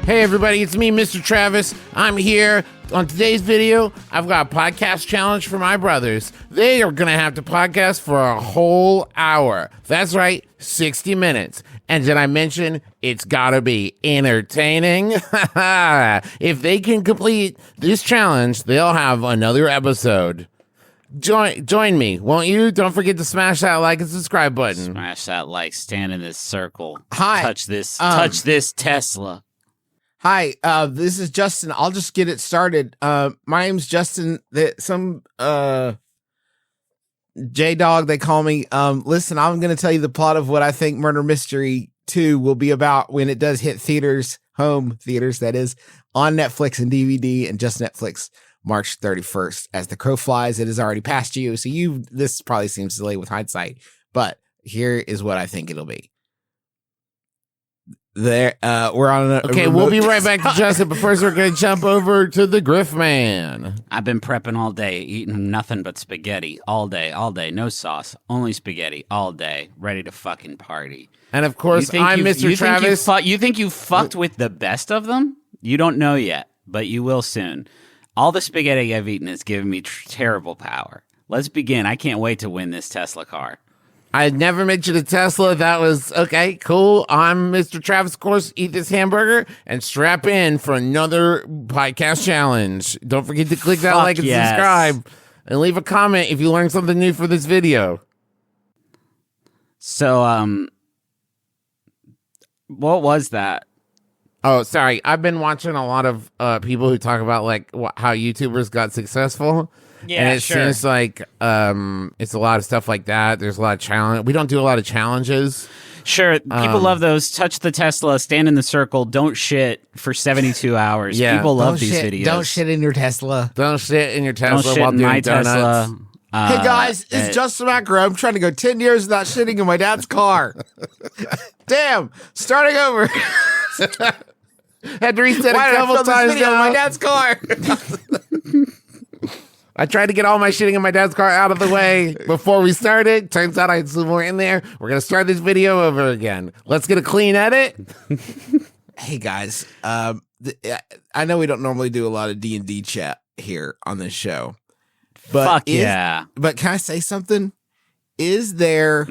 Hey everybody, it's me, Mr. Travis. I'm here. On today's video, I've got a podcast challenge for my brothers. They are going to have to podcast for a whole hour. That's right, 60 minutes. And did I mention it's got to be entertaining? If they can complete this challenge, they'll have another episode. Join me, won't you? Don't forget to smash that like and subscribe button. Smash that like, stand in this circle. Hi. Touch this Tesla. Hi, this is Justin. I'll just get it started. My name's Justin. Some J-Dog, they call me. Listen, I'm going to tell you the plot of what I think Murder Mystery 2 will be about when it does hit theaters, home theaters, that is, on Netflix and DVD, and just Netflix, March 31st. As the crow flies, it has already passed you, so this probably seems silly with hindsight, but here is what I think it'll be. We're on Okay, we'll be right back to Justin, but first we're going to jump over to the Griff Man. I've been prepping all day, eating nothing but spaghetti all day, no sauce, only spaghetti all day, ready to fucking party. And of course, I'm Mr. Travis. You think you fucked with the best of them? You don't know yet, but you will soon. All the spaghetti I've eaten has given me terrible power. Let's begin. I can't wait to win this Tesla car. I never mentioned a Tesla. That was okay, cool. I'm Mr. Travis, of course. Eat this hamburger and strap in for another podcast challenge. Don't forget to click that like and subscribe and leave a comment if you learned something new for this video. So, what was that? Oh, sorry. I've been watching a lot of people who talk about like how YouTubers got successful. Yeah, and it seems like it's a lot of stuff like that. There's a lot of challenge. We don't do a lot of challenges. Sure, people love those. Touch the Tesla, stand in the circle, don't shit for 72 hours. Yeah. People love these videos. Don't shit in your Tesla. Don't shit in your Tesla Don't shit while in doing my donuts. Tesla. Hey guys, it's Justin Macro. I'm trying to go 10 years without shitting in my dad's car. Damn, starting over. Had to reset Why a did I couple film this times video in now. my dad's car? I tried to get all my shitting in my dad's car out of the way before we started. Turns out I had some more in there. We're going to start this video over again. Let's get a clean edit. Hey guys, I know we don't normally do a lot of D&D chat here on this show. But Fuck yeah. But can I say something? Is there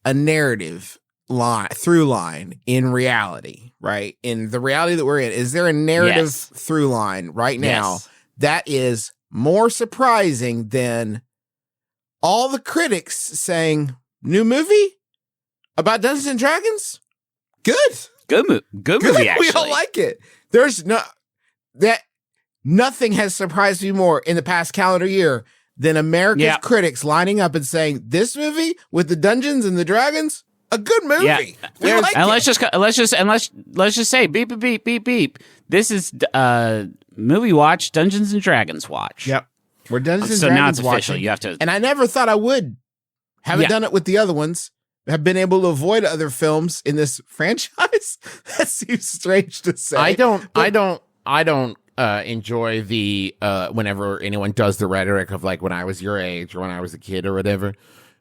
a narrative through line in reality, right? In the reality that we're in, is there a narrative through line right now that is more surprising than all the critics saying, new movie about Dungeons and Dragons? Good movie, actually. We all like it. There's nothing has surprised me more in the past calendar year than America's critics lining up and saying, this movie with the Dungeons and the Dragons, a good movie. Yeah. We like and it. let's just say beep beep beep beep. This is movie watch, Dungeons and Dragons watch. Yep. We're Dungeons and So Dragons now it's official. watching. You have to. And I never thought I would. Haven't done it with the other ones. Have been able to avoid other films in this franchise. That seems strange to say. I don't enjoy the whenever anyone does the rhetoric of like when I was your age or when I was a kid or whatever.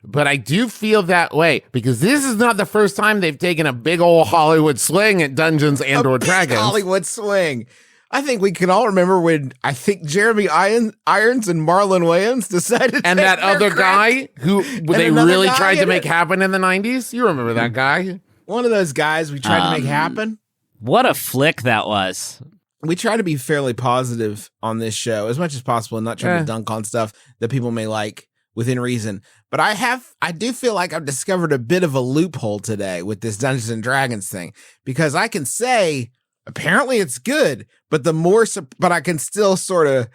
But I do feel that way because this is not the first time they've taken a big old Hollywood swing at Dungeons and or Dragons. Hollywood swing. I think we can all remember when I think Jeremy Irons and Marlon Wayans decided and to that other guy who they really tried to make it. happen in the 90s. You remember that guy? One of those guys we tried to make happen. What a flick that was. We try to be fairly positive on this show as much as possible and not try to dunk on stuff that people may like within reason. But I do feel like I've discovered a bit of a loophole today with this Dungeons and Dragons thing because I can say apparently it's good, but but I can still sort of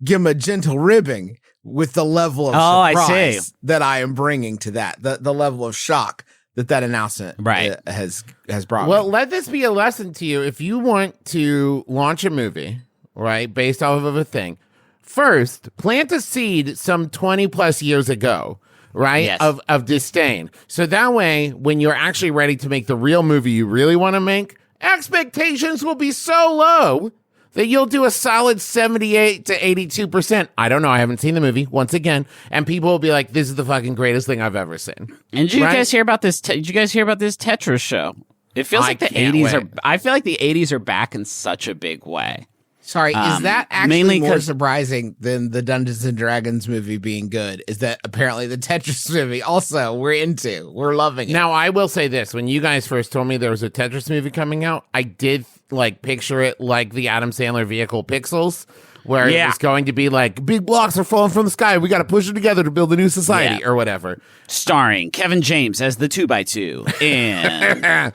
give them a gentle ribbing with the level of surprise that I am bringing to that, the level of shock that announcement has brought. Well, me. let this be a lesson to you. If you want to launch a movie, right, based off of a thing, first plant a seed some 20 plus years ago, right, of disdain. So that way, when you're actually ready to make the real movie you really want to make, expectations will be so low that you'll do a solid 78 to 82%. I don't know. I haven't seen the movie once again. And people will be like, this is the fucking greatest thing I've ever seen. And did you guys hear about this? Did you guys hear about this Tetris show? It feels I like the can't 80s wait. are. I feel like the 80s are back in such a big way. Sorry, is that actually mainly more 'cause- surprising than the Dungeons and Dragons movie being good? Is that apparently the Tetris movie also we're loving it. Now, I will say this. When you guys first told me there was a Tetris movie coming out, I did like picture it like the Adam Sandler vehicle Pixels, where it Yeah. was going to be like, big blocks are falling from the sky. We got to push them together to build a new society Yeah. or whatever. Starring Kevin James as the 2x2 and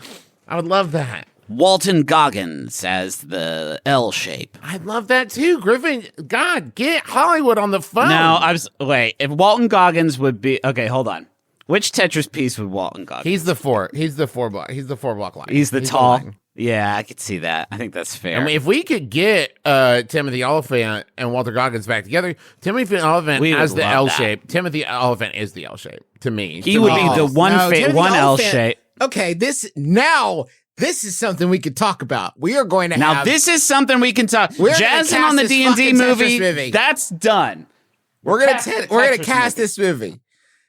I would love that. Walton Goggins as the L shape. I'd love that too. Griffin, God, get Hollywood on the phone. Now, wait. If Walton Goggins would be okay, hold on. Which Tetris piece would Walton Goggins? He's the four block. He's the 4 block line. He's the tall. line. Yeah, I could see that. I think that's fair. I mean, if we could get Timothy Oliphant and Walter Goggins back together, Timothy Oliphant We would as the love L that. shape. Timothy Oliphant is the L shape to me. He would be the one Timothy L Oliphant- shape. Okay, this is something we could talk about. We are going to Now have this is something we can talk. We're gonna Jazzing cast on the this D&D fucking Tetris movie. movie. That's done. we're gonna Tetris we're gonna movie. cast this movie.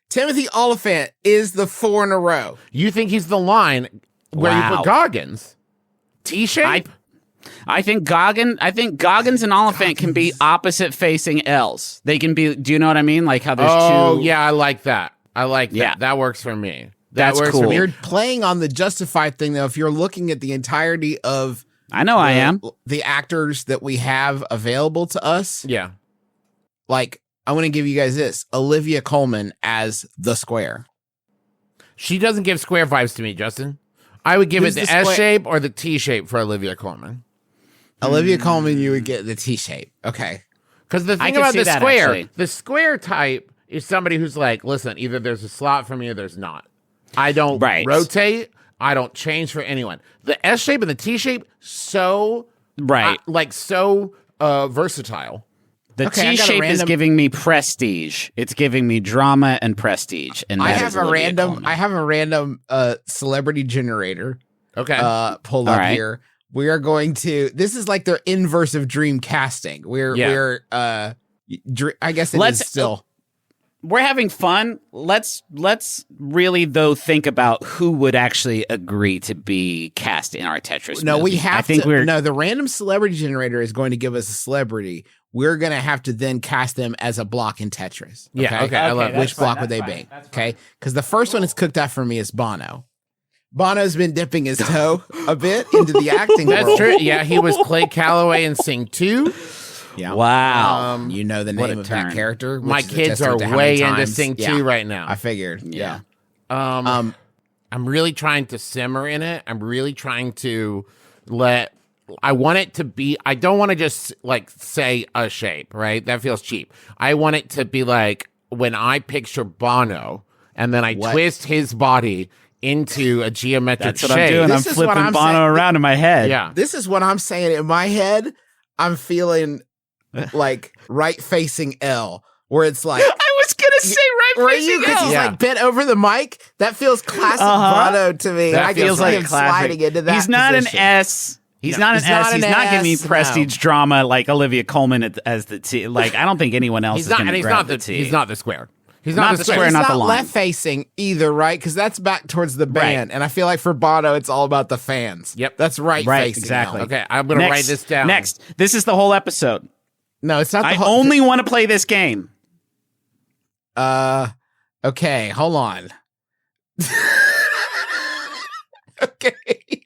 Timothy Oliphant is the 4 in a row. You think he's the line where you Wow. put Goggins? T-shape? I think Goggins and Oliphant can be opposite facing L's. They can be. Do you know what I mean? Like how there's two. Yeah, I like that. I like that. Yeah. That works for me. That's works cool. For me. You're playing on the Justified thing though. If you're looking at the entirety of I know I am. the actors that we have available to us, Yeah. like I want to give you guys this: Olivia Colman as the Square. She doesn't give square vibes to me, Justin. I would give Who's it the the S square- shape or the T shape for Olivia Colman. Olivia Colman, you would get the T shape. Okay. Because the I thing can about see the that, square, actually. the square type is somebody who's like, listen, either there's a slot for me or there's not. I don't Right. rotate. I don't change for anyone. The S shape and the T shape, so Right. versatile. The Okay, I T got a shape is random- giving me prestige. It's giving me drama and prestige. And I that have is a Olivia random Colman. I have a random celebrity generator Okay. pulled All up right. here. We are going to this is like their inverse of dream casting. We're I guess it Let's- is still We're having fun. Let's really though think about who would actually agree to be cast in our Tetris. No, movie. we have I think to. we're No, the random celebrity generator is going to give us a celebrity. We're going to have to then cast them as a block in Tetris. Yeah, okay, I love it. Which block would they be? Okay, because the first one that's cooked out for me is Bono. Bono's been dipping his toe a bit into the acting That's world. true. Yeah, he was Clay Calloway in Sing 2. Yeah. wow. You know the What a name of that turn. character. My which is a kids are testament to how way many into times- Sing 2 Yeah, right now. I figured. Yeah. I'm really trying to simmer in it. I'm really trying to I want it to be, I don't want to just like say a shape, right? That feels cheap. I want it to be like when I picture Bono and then I twist his body into a geometric That's what shape. I'm doing. I'm This is what flipping I'm Bono saying. around in my head. Yeah. This is what I'm saying in my head. I'm feeling like right facing L, where it's like I was gonna say right where facing you because L. he's Yeah. like bent over the mic. That feels classic Uh-huh. Bono to me. That I can feels see like him classic. sliding into that. He's not position. an S. He's not an he's S. not He's an not giving me S, no. prestige drama like Olivia Colman as the T. Like I don't think anyone else He's is not, going and to he's grab not the the T. he's not the square. He's Not not, the the square, square. He's not the line. left facing either, right? Because that's back towards the band, and I feel like for Bono, it's all about the fans. Yep. that's right. Right, facing exactly. L. Okay, I'm going to write this down. Next, this is the whole episode. No, it's not. The I whole, only want to play this game. Okay, hold on. Okay,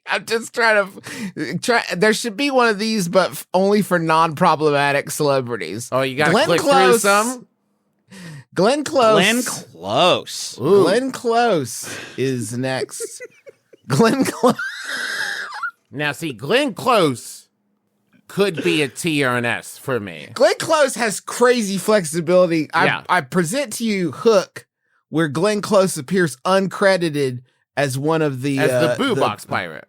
I'm just trying to There should be one of these, but only for non-problematic celebrities. Oh, you got to Glenn click Close. through some? Glenn Close. Glenn Close. Glenn Close is next. Glenn Close. Now, see, Glenn Close could be a T or an S for me. Glenn Close has crazy flexibility. Yeah. I present to you Hook, where Glenn Close appears uncredited as one of the As the Boo Box pirate.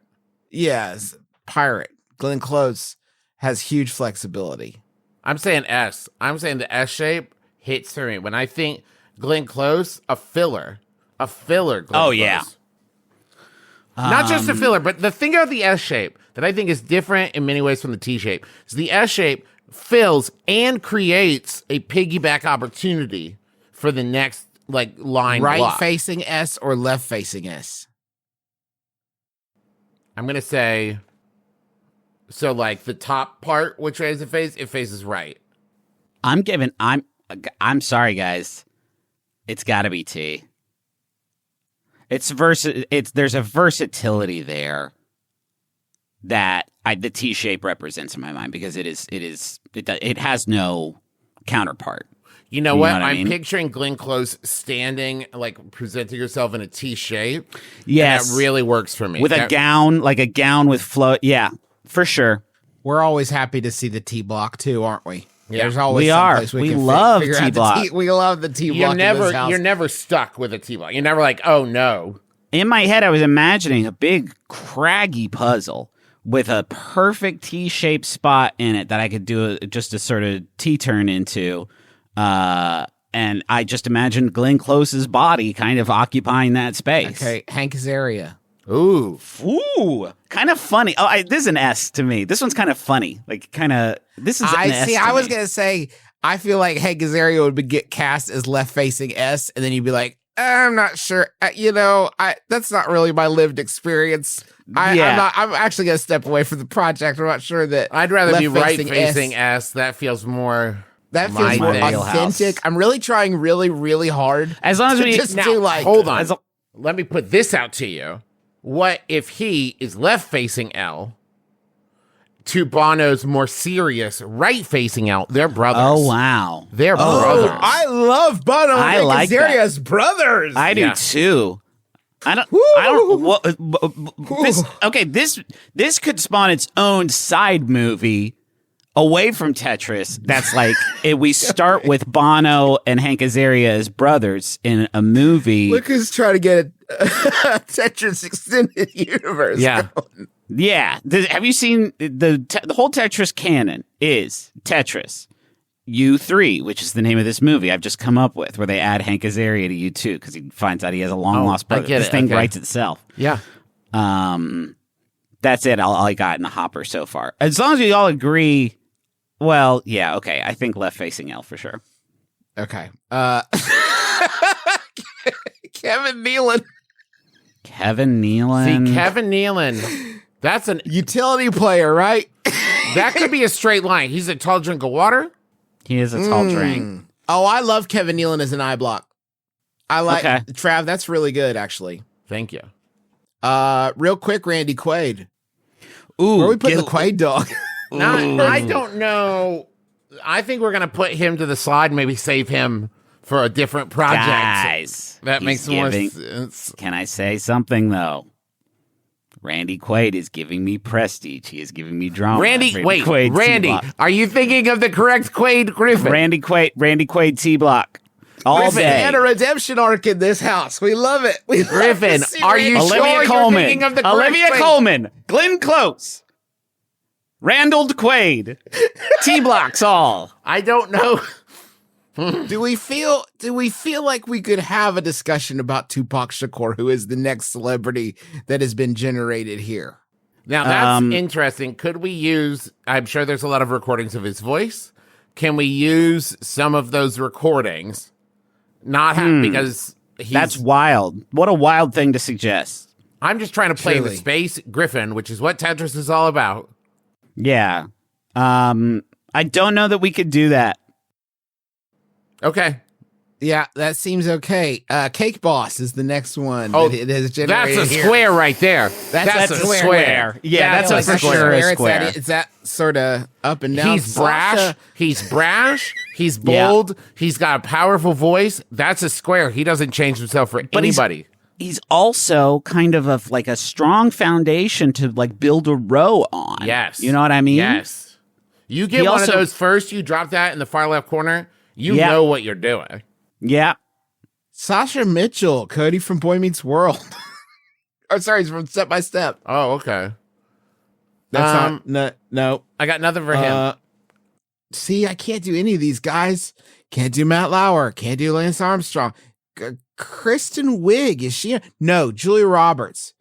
Yes, pirate. Glenn Close has huge flexibility. I'm saying S. I'm saying the S shape hits for me. When I think Glenn Close, a filler. A filler Glenn Oh, Close. yeah. Not just a filler, but the thing about the S shape that I think is different in many ways from the T shape is the S shape fills and creates a piggyback opportunity for the next line Right block. facing S or left facing S? I'm gonna say. So, like the top part, which way does it face? It faces right. I'm sorry, guys. It's got to be T. There's a versatility there that the T shape represents in my mind because it has no counterpart. You know what? I I'm mean? picturing Glenn Close standing, like presenting herself in a T shape. Yes, that really works for me. With a gown, like a gown with flow. Yeah, for sure. We're always happy to see the T block too, aren't we? Yeah. There's always We are. someplace We can love figure out T-block. we love the T block. You're never stuck with a T block. You're never like, oh no. In my head, I was imagining a big, craggy puzzle with a perfect T-shaped spot in it that I could do just a sort of T-turn into. And I just imagined Glenn Close's body kind of occupying that space. Okay, Hank Azaria. Ooh. Kind of funny. Oh, this is an S to me. This one's kind of funny. Like, kind of, this is an S to I was me. going to say, I feel like Hank Azaria would get cast as left-facing S, and then you'd be like, I'm not sure. That's not really my lived experience. I'm actually going to step away from the project. I'm not sure that I'd rather be left-facing right-facing S. That feels more... That feels more authentic. I'm really trying really, really hard. As long as we just do like... Hold on. Let me put this out to you. What if he is left-facing L to Bono's more serious right-facing L? They're brothers. Oh, wow. They're brothers. I love Bono and I Hank like Azaria's brothers. I do too. This could spawn its own side movie away from Tetris. That's like we start with Bono and Hank Azaria as brothers in a movie. Look who's trying to get a Tetris extended universe. Yeah. Yeah. Have you seen the whole Tetris canon is Tetris U3, which is the name of this movie I've just come up with, where they add Hank Azaria to U2 because he finds out he has a long lost brother. This thing writes itself. Yeah. That's it. All I got in the hopper so far. As long as we all agree. Well, yeah, okay. I think left-facing L for sure. Okay. Kevin Nealon. Kevin Nealon. See, Kevin Nealon. That's an utility player, right? That could be a straight line. He's a tall drink of water. He is a tall drink. Oh, I love Kevin Nealon as an eye block. I like Trav. That's really good, actually. Thank you. Real quick, Randy Quaid. Ooh, where are we putting the Quaid dog? I don't know. I think we're gonna put him to the side. Maybe save him for a different project. Guys, that makes more sense. Can I say something though? Randy Quaid is giving me prestige. He is giving me drama. Randy, are you thinking of the correct Quaid Griffin? Randy Quaid T-Block. All Griffin day. had a redemption arc in this house. We love it. Griffin, are you Olivia sure Colman. you're thinking of the correct Olivia Quaid? Colman. Glenn Close. Randall Quaid. T-Blocks all. I don't know. Do we feel like we could have a discussion about Tupac Shakur, who is the next celebrity that has been generated here? Now that's interesting. Could we use? I'm sure there's a lot of recordings of his voice. Can we use some of those recordings? Because that's wild. What a wild thing to suggest. I'm just trying to play the space, Griffin, which is what Tetris is all about. Yeah. I don't know that we could do that. Okay. Yeah, that seems okay. Cake Boss is the next one. Oh, that has generated that's a square right there. That's a square. Yeah, that's like for sure a square. It's that sort of up and down. He's brash. He's bold. Yeah. He's got a powerful voice. That's a square. He doesn't change himself for anybody. He's also kind of like a strong foundation to like build a row on. Yes. You know what I mean? Yes. You get one of those first, you drop that in the far left corner, you know what you're doing. Yeah. Sasha Mitchell, Cody from Boy Meets World. Oh, sorry, he's from Step by Step. Oh, okay. That's no. I got nothing for him. See, I can't do any of these guys. Can't do Matt Lauer. Can't do Lance Armstrong. Kristen Wiig, is she? No, Julia Roberts.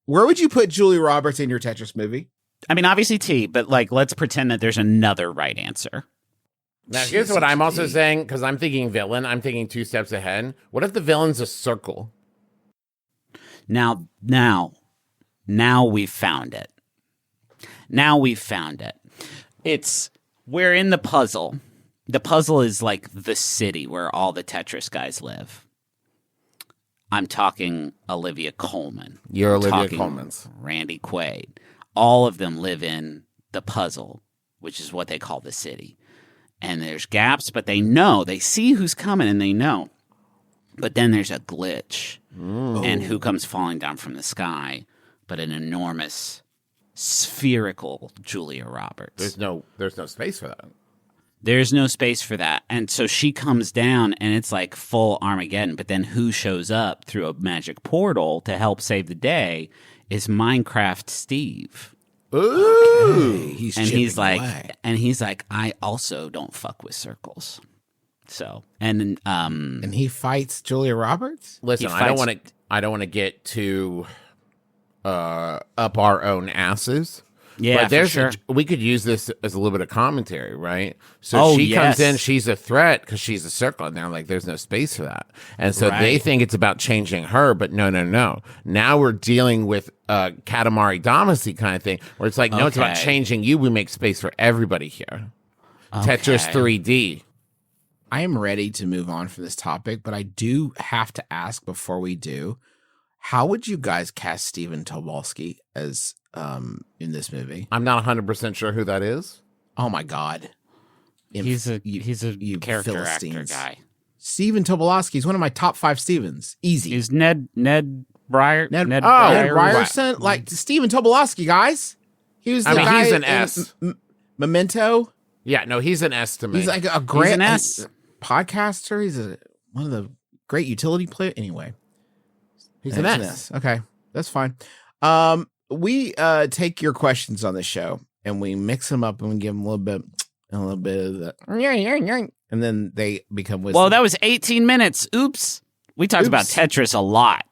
Where would you put Julia Roberts in your Tetris movie? I mean, obviously T, but like, let's pretend that there's another right answer. Now, here's what I'm also saying, because I'm thinking villain. I'm thinking 2 steps ahead. What if the villain's a circle? Now, Now we've found it. We're in the puzzle. The puzzle is like the city where all the Tetris guys live. I'm talking Olivia Colman. You're I'm Olivia talking Colman's. Randy Quaid. All of them live in the puzzle, which is what they call the city. And there's gaps, but they know. They see who's coming and they know. But then there's a glitch. And who comes falling down from the sky but an enormous spherical Julia Roberts. There's no space for that. There's no space for that. And so she comes down and it's like full Armageddon. But then who shows up through a magic portal to help save the day is Minecraft Steve. Ooh. Okay. He's like, I also don't fuck with circles. So, and he fights Julia Roberts? Listen, I don't want to get too up our own asses. Yeah, but there's for sure. we could use this as a little bit of commentary, right? So she comes in, she's a threat because she's a circle, and they're like, there's no space for that. And so they think it's about changing her, but no. Now we're dealing with Katamari Damacy kind of thing, where it's like, no, it's about changing you. We make space for everybody here. Okay. Tetris 3D. I am ready to move on from this topic, but I do have to ask before we do, how would you guys cast Stephen Tobolsky as in this movie? I'm not 100% sure who that is. Oh my God. He's a character Philistines. actor guy. Stephen Tobolsky is one of my top 5 Stevens. Easy. He's Ned Breyer. Ned Breyer. Ryerson, like Stephen Tobolsky, guys. He was the guy he's an in S. Memento. Yeah, no, he's an S to me. He's like a great S. podcaster. He's one of the great utility players. Anyway, he's an S. Okay, that's fine. We take your questions on the show and we mix them up and we give them a little bit of the, and then they become wisdom. Well, that was 18 minutes. Oops. We talked about Tetris a lot.